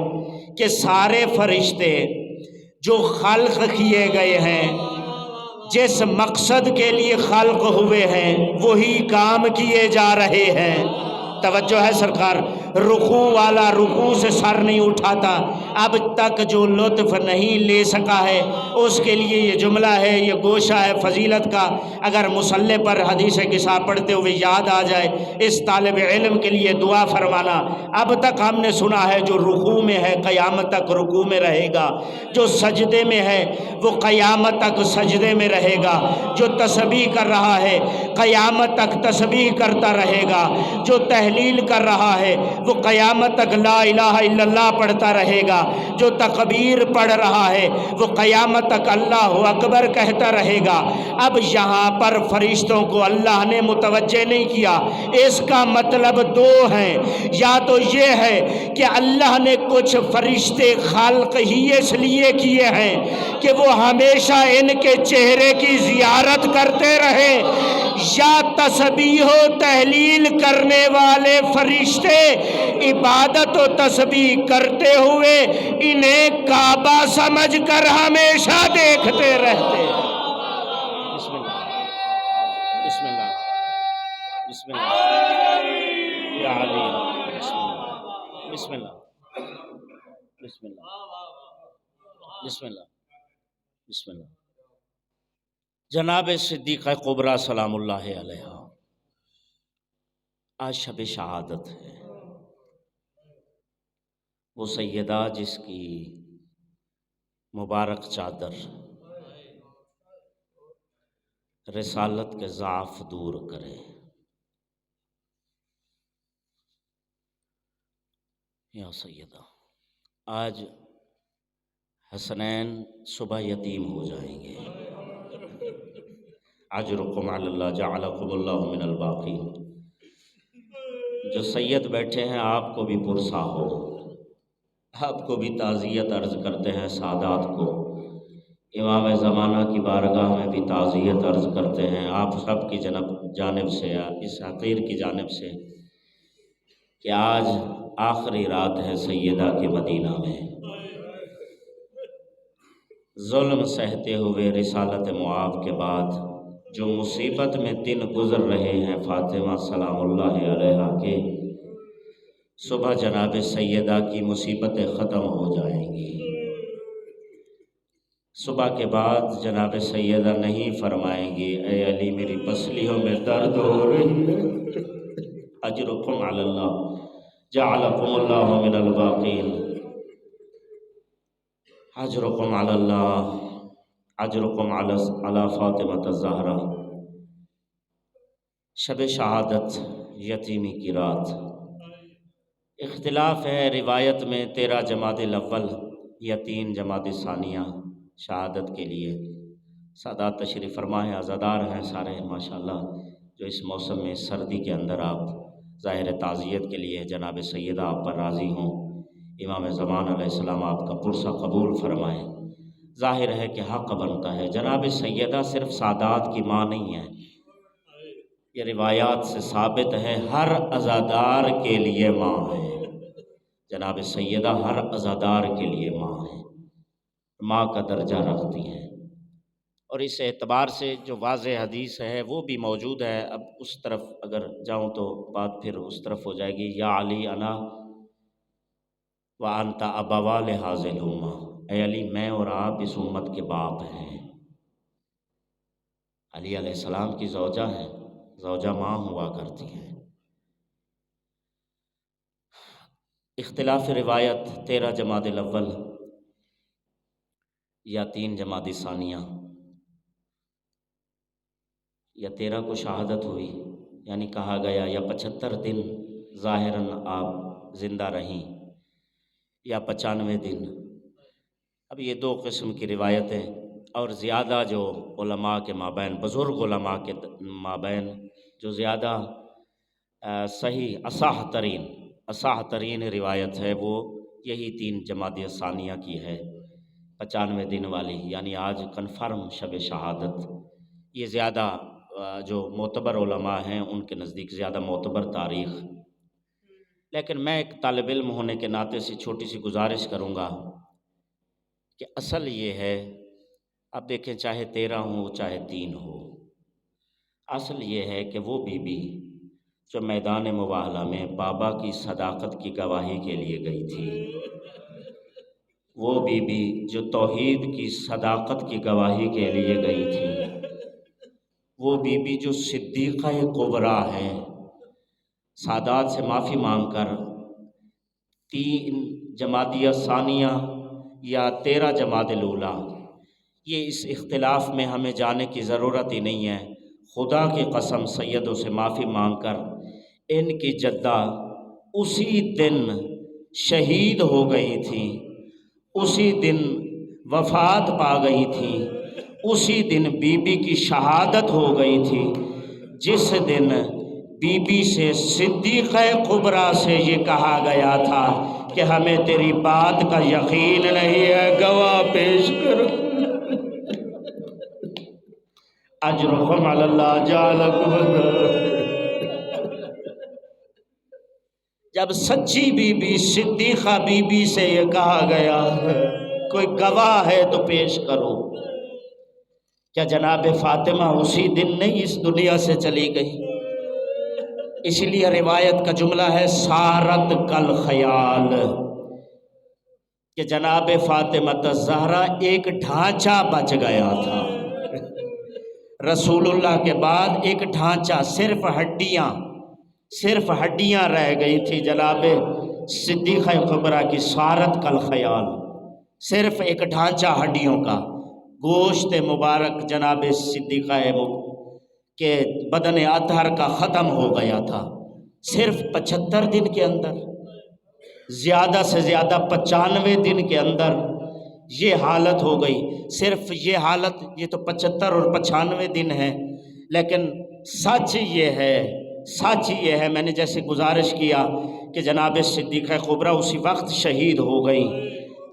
کہ سارے فرشتے جو خلق کیے گئے ہیں، جس مقصد کے لیے خلق ہوئے ہیں، وہی کام کیے جا رہے ہیں. توجہ ہے سرکار. رکوع والا رکوع سے سر نہیں اٹھاتا. اب تک جو لطف نہیں لے سکا ہے اس کے لیے یہ جملہ ہے، یہ گوشہ ہے فضیلت کا. اگر مصلی پر حدیث قصہ پڑھتے ہوئے یاد آ جائے، اس طالب علم کے لیے دعا فرمانا. اب تک ہم نے سنا ہے جو رکوع میں ہے قیامت تک رکوع میں رہے گا، جو سجدے میں ہے وہ قیامت تک سجدے میں رہے گا، جو تسبیح کر رہا ہے قیامت تک تسبیح کرتا رہے گا، جو تحلیل کر رہا ہے وہ قیامت تک لا الہ الا اللہ پڑھتا رہے گا، جو تکبیر پڑھ رہا ہے وہ قیامت تک اللہ اکبر کہتا رہے گا. اب یہاں پر فرشتوں کو اللہ نے متوجہ نہیں کیا. اس کا مطلب دو ہیں. یا تو یہ ہے کہ اللہ نے کچھ فرشتے خلق ہی اس لیے کیے ہیں کہ وہ ہمیشہ ان کے چہرے کی زیارت کرتے رہے، یا تسبیح و تحلیل کرنے والے فرشتے عبادت و تسبیح کرتے ہوئے انہیں کعبہ سمجھ کر ہمیشہ دیکھتے رہتے. بسم اللہ، بسم اللہ، بسم اللہ یا علی، بسم اللہ، بسم اللہ، بسم اللہ، بسم اللہ، بسم اللہ. جناب صدیقہ کبریٰ سلام اللہ علیہا، آج شب شہادت ہے. وہ سیدہ جس کی مبارک چادر رسالت کے ضعف دور کرے. یا سیدہ، آج حسنین صبح یتیم ہو جائیں گے. اجرکم علی اللہ جعلکم اللہ من الباقین. جو سید بیٹھے ہیں آپ کو بھی پرسا ہو، آپ کو بھی تعزیت عرض کرتے ہیں. سادات کو امام زمانہ کی بارگاہ میں بھی تعزیت عرض کرتے ہیں آپ سب کی جانب سے، اس حقیر کی جانب سے، کہ آج آخری رات ہے سیدہ کے مدینہ میں. ظلم سہتے ہوئے رسالت معاب کے بعد جو مصیبت میں دن گزر رہے ہیں فاطمہ سلام اللہ علیہا کے، صبح جناب سیدہ کی مصیبتیں ختم ہو جائیں گی. صبح کے بعد جناب سیدہ نہیں فرمائیں گی اے علی میری پسلیوں میں درد ہو رہی ہے. اجرکم علی اللہ جعلکم اللہ من الباقین. اجرکم علی اللہ، اجرکم علی فاطمہ الزہرا. شب شہادت یتیمی کی رات. اختلاف ہے روایت میں 13 جمادی الاول یا 3 جمادی ثانیہ شہادت کے لیے. سادات تشریف فرما ہیں، عزادار ہیں سارے ماشاءاللہ، جو اس موسم میں سردی کے اندر آپ ظاہر تعزیت کے لیے جناب سیدہ آپ پر راضی ہوں. امام زمان علیہ السلام آپ کا پرسہ قبول فرمائیں. ظاہر ہے کہ حق بنتا ہے۔ جناب سیدہ صرف سادات کی ماں نہیں ہے، یہ روایات سے ثابت ہے ہر عزادار کے لیے ماں ہے۔ جناب سیدہ ہر عزادار کے لیے ماں ہے، ماں کا درجہ رکھتی ہیں، اور اس اعتبار سے جو واضح حدیث ہے وہ بھی موجود ہے۔ اب اس طرف اگر جاؤں تو بات پھر اس طرف ہو جائے گی۔ یا علی انا وانت ابوا لہذہ الامہ، اے علی میں اور آپ اس امت کے باپ ہیں۔ علی علیہ السلام کی زوجہ ہیں، زوجہ ماں ہوا کرتی ہیں۔ اختلاف روایت 13 جمادی الاول یا 3 جمادی ثانیہ یا 13 کو شہادت ہوئی، یعنی کہا گیا یا 75 دن ظاہراً آپ زندہ رہیں یا 95 دن۔ اب یہ 2 قسم کی روایتیں، اور زیادہ جو علماء کے مابین، بزرگ علماء کے مابین جو زیادہ صحیح اصح ترین روایت ہے وہ یہی 3 جمادی ثانیہ کی ہے، 95 دن والی، یعنی آج کنفرم شب شہادت۔ یہ زیادہ جو معتبر علماء ہیں ان کے نزدیک زیادہ معتبر تاریخ۔ لیکن میں ایک طالب علم ہونے کے ناطے سے چھوٹی سی گزارش کروں گا کہ اصل یہ ہے، اب دیکھیں چاہے 13 ہو چاہے 3 ہو، اصل یہ ہے کہ وہ بی بی جو میدان مباہلہ میں بابا کی صداقت کی گواہی کے لیے گئی تھی، وہ بی بی جو توحید کی صداقت کی گواہی کے لیے گئی تھی، وہ بی بی جو صدیقہ کبریٰ ہے، سادات سے معافی مانگ کر 3 جمادی ثانیہ یا 13 جمادی الاولیٰ، یہ اس اختلاف میں ہمیں جانے کی ضرورت ہی نہیں ہے۔ خدا کی قسم سیدوں سے معافی مانگ کر ان کی جدہ اسی دن شہید ہو گئی تھی، اسی دن وفات پا گئی تھی، اسی دن بی بی کی شہادت ہو گئی تھی، جس دن بی بی سے صدیقہ کبریٰ سے یہ کہا گیا تھا کہ ہمیں تیری بات کا یقین نہیں ہے، گواہ پیش کر۔ اجرکم علی اللہ جعلکم اللہ۔ جب سچی بی بی صدیقہ بی بی سے یہ کہا گیا کوئی گواہ ہے تو پیش کرو، کیا جناب فاطمہ اسی دن نہیں اس دنیا سے چلی گئی؟ اس لیے روایت کا جملہ ہے سارت کل خیال، کہ جناب فاطمہ الزہرا ایک ڈھانچہ بچ گیا تھا، رسول اللہ کے بعد ایک ڈھانچہ، صرف ہڈیاں رہ گئی تھی جناب صدیقہ کبریٰ کی، سارت کل خیال، صرف ایک ڈھانچہ ہڈیوں کا، گوشت مبارک جناب صدیقہ کے بدن اطہر کا ختم ہو گیا تھا، صرف 75 دن کے اندر، زیادہ سے زیادہ 95 دن کے اندر یہ حالت ہو گئی۔ صرف یہ حالت، یہ تو 75 اور 95 دن ہے، لیکن سچ یہ ہے میں نے جیسے گزارش کیا کہ جناب صدیقہ کبریٰ اسی وقت شہید ہو گئی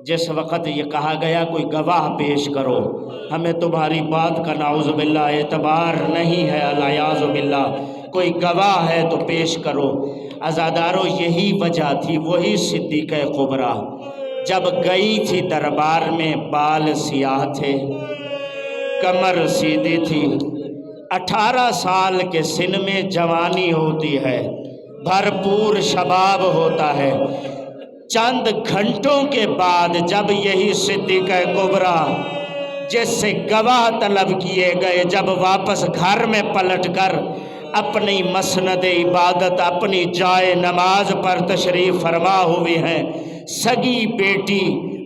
جس وقت یہ کہا گیا کوئی گواہ پیش کرو، ہمیں تمہاری بات کا نعوذ باللہ اعتبار نہیں ہے، الیاذ باللہ، کوئی گواہ ہے تو پیش کرو۔ عزادارو یہی وجہ تھی، وہی صدیقہ کبریٰ جب گئی تھی دربار میں، بال سیاہ تھے، کمر سیدھی تھی، 18 سال کے سن میں جوانی ہوتی ہے، بھرپور شباب ہوتا ہے۔ چند گھنٹوں کے بعد جب یہی صدیقہ کبریٰ جس سے گواہ طلب کیے گئے، جب واپس گھر میں پلٹ کر اپنی مسند عبادت، اپنی جائے نماز پر تشریف فرما ہوئی ہیں، سگی بیٹی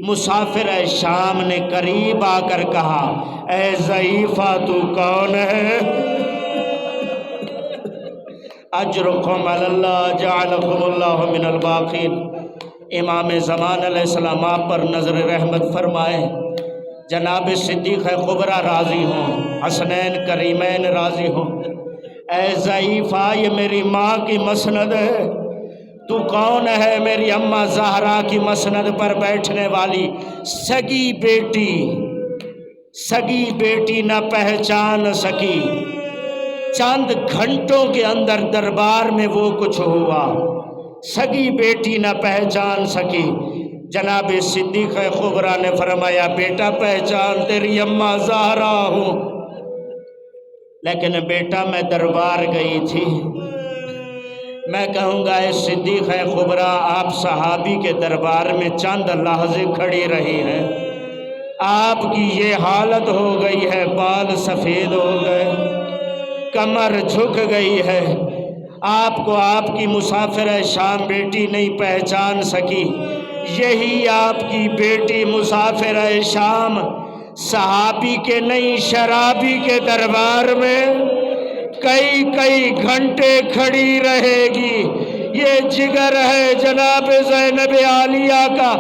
مسافر شام نے قریب آ کر کہا، اے ضعیفہ تو کون ہے؟ اجرکم علی اللہ جعلکم اللہ من الباقین۔ امام زمان علیہ السلام آپ پر نظر رحمت فرمائے، جناب صدیقہ کبریٰ راضی ہوں، حسنین کریمین راضی ہوں، اے ضعیفہ یہ میری ماں کی مسند ہے، تو کون ہے؟ میری اماں زہرا کی مسند پر بیٹھنے والی سگی بیٹی سگی بیٹی نہ پہچان سکی، چند گھنٹوں کے اندر دربار میں وہ کچھ ہوا، سگی بیٹی نہ پہچان سکی۔ جناب صدیق کبریٰ نے فرمایا بیٹا پہچان تیری اماں زہرا ہوں، لیکن بیٹا میں دربار گئی تھی۔ میں کہوں گا اے صدیق کبریٰ آپ صحابی کے دربار میں چند لحظے کھڑی رہی ہیں، آپ کی یہ حالت ہو گئی ہے، بال سفید ہو گئے، کمر جھک گئی ہے، آپ کو آپ کی مسافر شام بیٹی نہیں پہچان سکی۔ یہی آپ کی بیٹی مسافر شام صحابی کے نہیں شرابی کے دربار میں کئی گھنٹے کھڑی رہے گی۔ یہ جگر ہے جناب زینب عالیہ کا،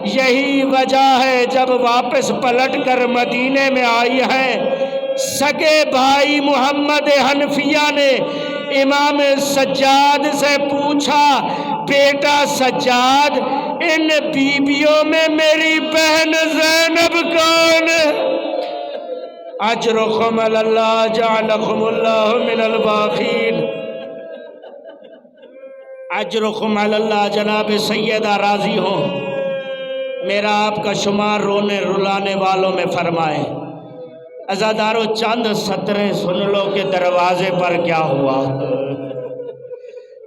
یہی وجہ ہے جب واپس پلٹ کر مدینے میں آئی ہے، سگے بھائی محمد حنفیہ نے امام سجاد سے پوچھا بیٹا سجاد ان بیبیوں میں میری بہن زینب کون ہے؟ اجرکم علی اللہ جعلکم اللہ من الباقین، اجرکم علی اللہ۔ جناب سیدہ راضی ہوں، میرا آپ کا شمار رونے رلانے والوں میں فرمائے۔ عزادارو چند سطریں سن لو کہ دروازے پر کیا ہوا،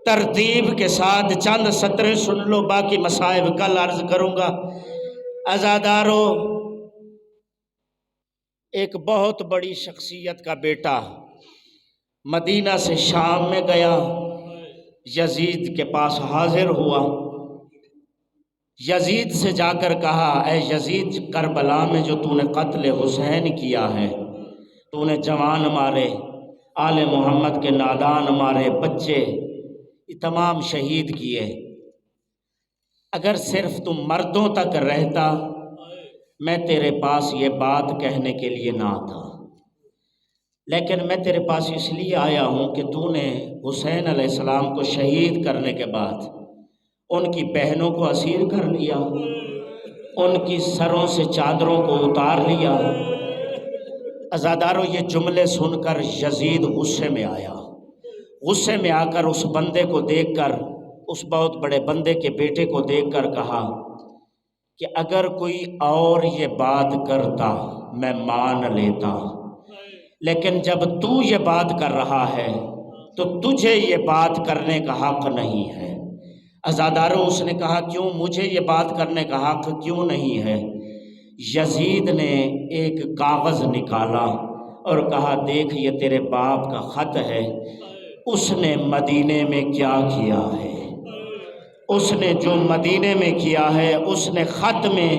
ترتیب کے ساتھ چند سطریں سن لو، باقی مصائب کل عرض کروں گا۔ عزادارو ایک بہت بڑی شخصیت کا بیٹا مدینہ سے شام میں گیا، یزید کے پاس حاضر ہوا، یزید سے جا کر کہا اے یزید کربلا میں جو تو نے قتل حسین کیا ہے، تو نے جوان مارے، آل محمد کے نادان مارے، بچے یہ تمام شہید کیے، اگر صرف تم مردوں تک رہتا میں تیرے پاس یہ بات کہنے کے لیے نہ آتا، لیکن میں تیرے پاس اس لیے آیا ہوں کہ تو نے حسین علیہ السلام کو شہید کرنے کے بعد ان کی بہنوں کو اسیر کر لیا، ان کی سروں سے چادروں کو اتار لیا۔ عزادارو یہ جملے سن کر یزید غصے میں آیا، غصے میں آ کر اس بندے کو دیکھ کر، اس بہت بڑے بندے کے بیٹے کو دیکھ کر کہا کہ اگر کوئی اور یہ بات کرتا میں مان لیتا، لیکن جب تو یہ بات کر رہا ہے تو تجھے یہ بات کرنے کا حق نہیں ہے۔ عزادارو اس نے کہا کیوں، مجھے یہ بات کرنے کا حق کیوں نہیں ہے؟ یزید نے ایک کاغذ نکالا اور کہا دیکھ یہ تیرے باپ کا خط ہے، اس نے مدینے میں کیا کیا ہے، اس نے جو مدینے میں کیا ہے، اس نے خط میں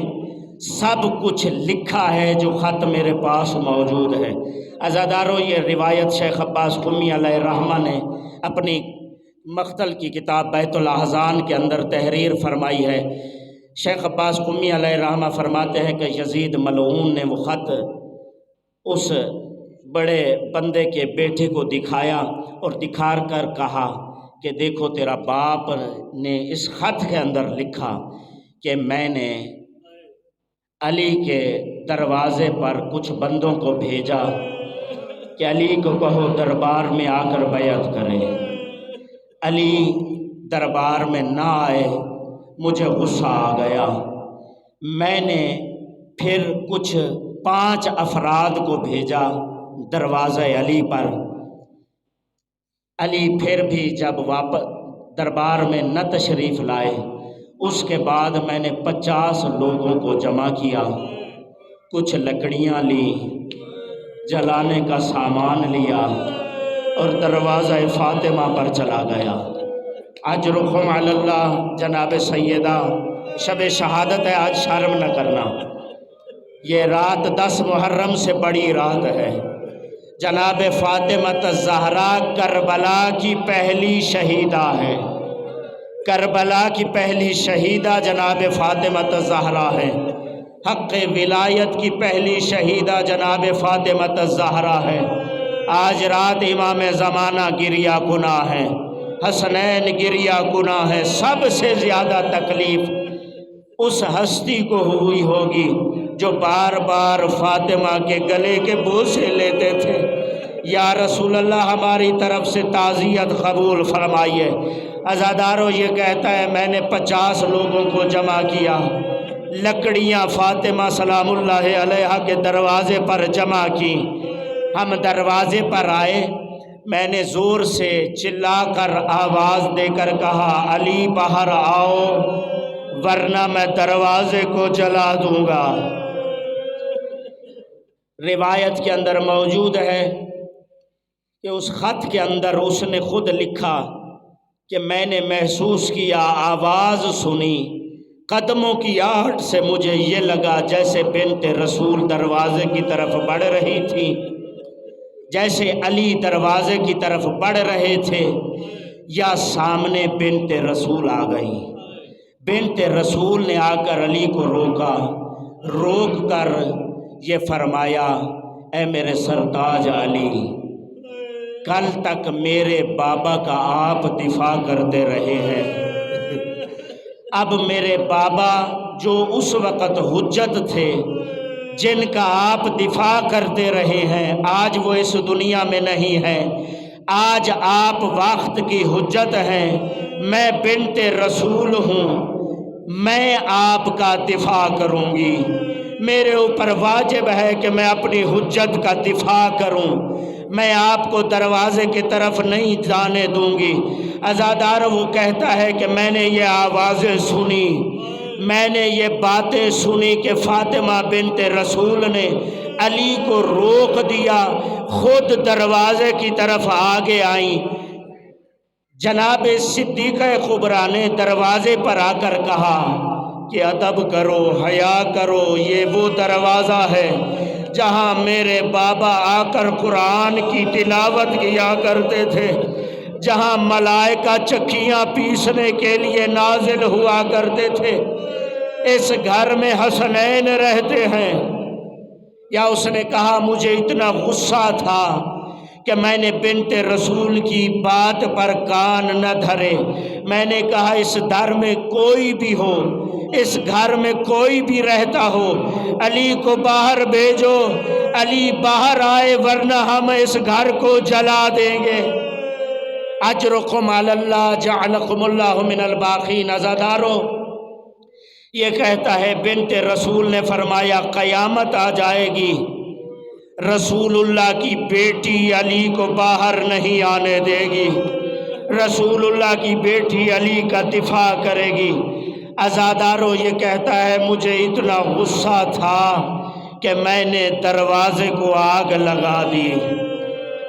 سب کچھ لکھا ہے جو خط میرے پاس موجود ہے۔ عزادارو یہ روایت شیخ عباس قمی علیہ الرحمہ نے اپنی مقتل کی کتاب بیت الاحزان کے اندر تحریر فرمائی ہے۔ شیخ عباس قمی علیہ الرحمہ فرماتے ہیں کہ یزید ملعون نے وہ خط اس بڑے بندے کے بیٹے کو دکھایا اور دکھا کر کہا کہ دیکھو تیرا باپ نے اس خط کے اندر لکھا کہ میں نے علی کے دروازے پر کچھ بندوں کو بھیجا کہ علی کو کہو دربار میں آ کر بیعت کرے، علی دربار میں نہ آئے، مجھے غصہ آ گیا، میں نے پھر کچھ 5 افراد کو بھیجا دروازہ علی پر، علی پھر بھی جب واپس دربار میں نہ تشریف لائے، اس کے بعد میں نے 50 لوگوں کو جمع کیا، کچھ لکڑیاں لی، جلانے کا سامان لیا اور دروازہ فاطمہ پر چلا گیا۔ اجرکم علی اللہ۔ جناب سیدہ شب شہادت ہے، آج شرم نہ کرنا، یہ رات 10 محرم سے بڑی رات ہے۔ جناب فاطمہ الزہرا کربلا کی پہلی شہیدہ ہے، کربلا کی پہلی شہیدہ جناب فاطمہ الزہرا ہے، حق ولایت کی پہلی شہیدہ جناب فاطمہ الزہرا ہے۔ آج رات امام زمانہ گریہ کنا ہے، حسنین گریہ کنا ہے، سب سے زیادہ تکلیف اس ہستی کو ہوئی ہوگی جو بار بار فاطمہ کے گلے کے بوسے لیتے تھے، یا رسول اللہ ہماری طرف سے تعزیت قبول فرمائیے۔ عزادارو یہ کہتا ہے میں نے 50 لوگوں کو جمع کیا، لکڑیاں فاطمہ سلام اللہ علیہا کے دروازے پر جمع کی۔ ہم دروازے پر آئے، میں نے زور سے چلا کر آواز دے کر کہا علی باہر آؤ ورنہ میں دروازے کو جلا دوں گا۔ روایت کے اندر موجود ہے کہ اس خط کے اندر اس نے خود لکھا کہ میں نے محسوس کیا، آواز سنی، قدموں کی آہٹ سے مجھے یہ لگا جیسے بنت رسول دروازے کی طرف بڑھ رہی تھی، جیسے علی دروازے کی طرف بڑھ رہے تھے، یا سامنے بنت رسول آ گئی۔ بنت رسول نے آ کر علی کو روکا، روک کر یہ فرمایا اے میرے سرتاج علی، کل تک میرے بابا کا آپ دفاع کرتے رہے ہیں، اب میرے بابا جو اس وقت حجت تھے، جن کا آپ دفاع کرتے رہے ہیں، آج وہ اس دنیا میں نہیں ہیں، آج آپ وقت کی حجت ہیں، میں بنت رسول ہوں، میں آپ کا دفاع کروں گی، میرے اوپر واجب ہے کہ میں اپنی حجت کا دفاع کروں، میں آپ کو دروازے کی طرف نہیں جانے دوں گی۔ عزادار وہ کہتا ہے کہ میں نے یہ آوازیں سنی، میں نے یہ باتیں سنی کہ فاطمہ بنت رسول نے علی کو روک دیا، خود دروازے کی طرف آگے آئیں۔ جناب صدیقہ کبریٰ نے دروازے پر آ کر کہا کہ ادب کرو، حیا کرو، یہ وہ دروازہ ہے جہاں میرے بابا آ کر قرآن کی تلاوت کیا کرتے تھے، جہاں ملائکہ چکیاں پیسنے کے لیے نازل ہوا کرتے تھے، اس گھر میں حسنین رہتے ہیں۔ یا اس نے کہا مجھے اتنا غصہ تھا کہ میں نے بنت رسول کی بات پر کان نہ دھرے، میں نے کہا اس در میں کوئی بھی ہو، اس گھر میں کوئی بھی رہتا ہو، علی کو باہر بھیجو، علی باہر آئے ورنہ ہم اس گھر کو جلا دیں گے۔ اجرکم علی اللہ جعلکم اللہ من الباقین۔ عزادارو یہ کہتا ہے بنت رسول نے فرمایا قیامت آ جائے گی، رسول اللہ کی بیٹی علی کو باہر نہیں آنے دے گی، رسول اللہ کی بیٹی علی کا دفاع کرے گی۔ عزادارو یہ کہتا ہے مجھے اتنا غصہ تھا کہ میں نے دروازے کو آگ لگا دی۔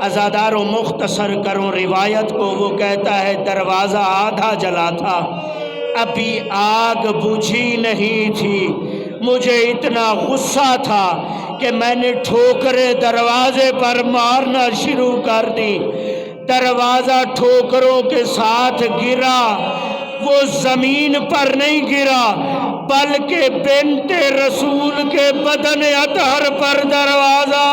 عزادارو مختصر کروں روایت کو، وہ کہتا ہے دروازہ آدھا جلا تھا، ابھی آگ بجھی نہیں تھی، مجھے اتنا غصہ تھا کہ میں نے ٹھوکریں دروازے پر مارنا شروع کر دی، دروازہ ٹھوکروں کے ساتھ گرا، وہ زمین پر نہیں گرا بلکہ بنت رسول کے بدن اطہر پر دروازہ۔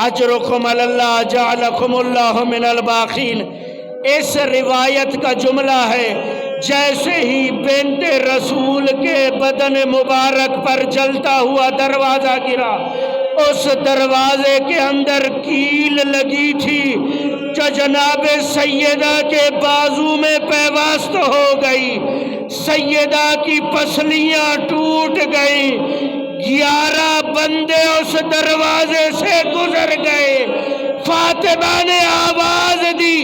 اجرکم علی اللہ جعلکم اللہ من الباقین۔ اس روایت کا جملہ ہے جیسے ہی بنت رسول کے بدن مبارک پر جلتا ہوا دروازہ گرا، اس دروازے کے اندر کیل لگی تھی جو جناب سیدہ کے بازو میں پیوست ہو گئی، سیدہ کی پسلیاں ٹوٹ گئیں، 11 بندے اس دروازے سے گزر گئے۔ فاطمہ نے آواز دی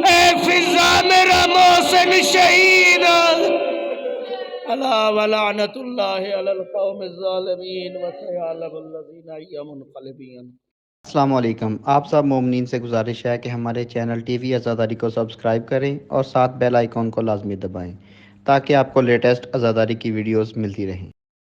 اے فضا میرا محسن شہید، الا ولعنت اللہ علی القوم الظالمین وسيعلم الذین منقلبین۔ السلام علیکم، آپ سب مومنین سے گزارش ہے کہ ہمارے چینل ٹی وی عزاداری کو سبسکرائب کریں اور ساتھ بیل آئیکن کو لازمی دبائیں تاکہ آپ کو لیٹسٹ عزاداری کی ویڈیوز ملتی رہیں۔